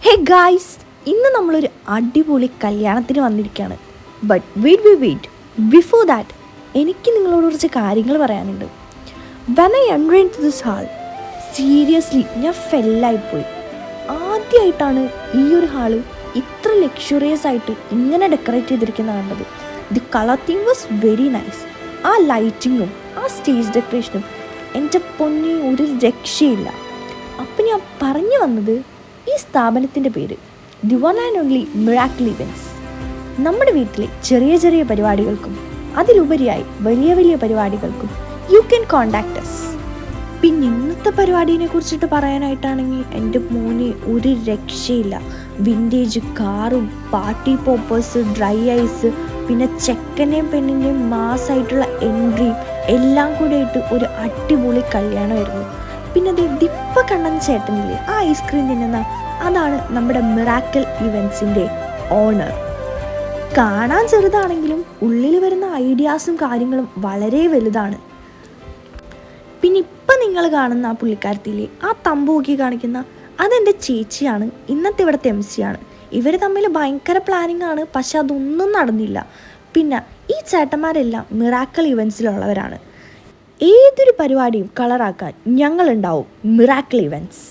Hey guys, ഇന്ന് നമ്മളൊരു അടിപൊളി കല്യാണത്തിന് വന്നിരിക്കുകയാണ്. ബട്ട് വെയിറ്റ് ബിഫോർ ദാറ്റ് എനിക്ക് നിങ്ങളോട് കുറച്ച് കാര്യങ്ങൾ പറയാനുണ്ട്. When I enter into this hall, seriously ഞാൻ ഫെല്ലായിപ്പോയി. ആദ്യമായിട്ടാണ് ഈ ഒരു ഹാള് ഇത്ര ലക്ഷറിയസ് ആയിട്ട് ഇങ്ങനെ ഡെക്കറേറ്റ് ചെയ്തിരിക്കുന്നത് കണ്ടത്. The colour theme was very nice. ആ ലൈറ്റിങ്ങും ആ സ്റ്റേജ് ഡെക്കറേഷനും എൻ്റെ പൊന്നി ഒരു രക്ഷയില്ല. അപ്പം ഞാൻ പറഞ്ഞു വന്നത്, ഈ സ്ഥാപനത്തിൻ്റെ പേര് the one and only miracle events. നമ്മുടെ വീട്ടിലെ ചെറിയ ചെറിയ പരിപാടികൾക്കും അതിലുപരിയായി വലിയ വലിയ പരിപാടികൾക്കും യു ക്യാൻ കോണ്ടാക്ട് അസ്. പിന്നെ ഇന്നത്തെ പരിപാടിനെ കുറിച്ചിട്ട് പറയാനായിട്ടാണെങ്കിൽ എൻ്റെ മോനെ ഒരു രക്ഷയില്ല. വിൻറ്റേജ് കാറും പാർട്ടി പോപ്പേഴ്സ്, ഡ്രൈ ഐസ്, പിന്നെ ചെക്കൻ്റെയും പെണ്ണിൻ്റെയും മാസ്സായിട്ടുള്ള എൻട്രിയും എല്ലാം കൂടെ ആയിട്ട് ഒരു അടിപൊളി കല്യാണമായിരുന്നു. പിന്നെ അത് ദിപ്പ കണ്ടെന്ന ചേട്ടനില്ലേ, ആ ഐസ്ക്രീം തിന്നുന്ന, അതാണ് നമ്മുടെ മിറാക്കിൾ ഇവൻറ്റ്സിൻ്റെ ഓണർ. കാണാൻ ചെറുതാണെങ്കിലും ഉള്ളിൽ വരുന്ന ഐഡിയാസും കാര്യങ്ങളും വളരെ വലുതാണ്. പിന്നെ ഇപ്പം നിങ്ങൾ കാണുന്ന ആ പുള്ളിക്കാരത്തിലെ ആ തമ്പ് നോക്കി കാണിക്കുന്ന അതെൻ്റെ ചേച്ചിയാണ്. ഇന്നത്തെ ഇവിടുത്തെ MC ആണ്. ഇവർ തമ്മിൽ ഭയങ്കര പ്ലാനിങ് ആണ്, പക്ഷെ അതൊന്നും നടന്നില്ല. പിന്നെ ഈ ചേട്ടന്മാരെല്ലാം മിറാക്കിൾ ഇവൻറ്റ്സിലുള്ളവരാണ്. ഏതൊരു പരിപാടിയും കളറാക്കാൻ ഞങ്ങളുണ്ടാവും. Miracle events.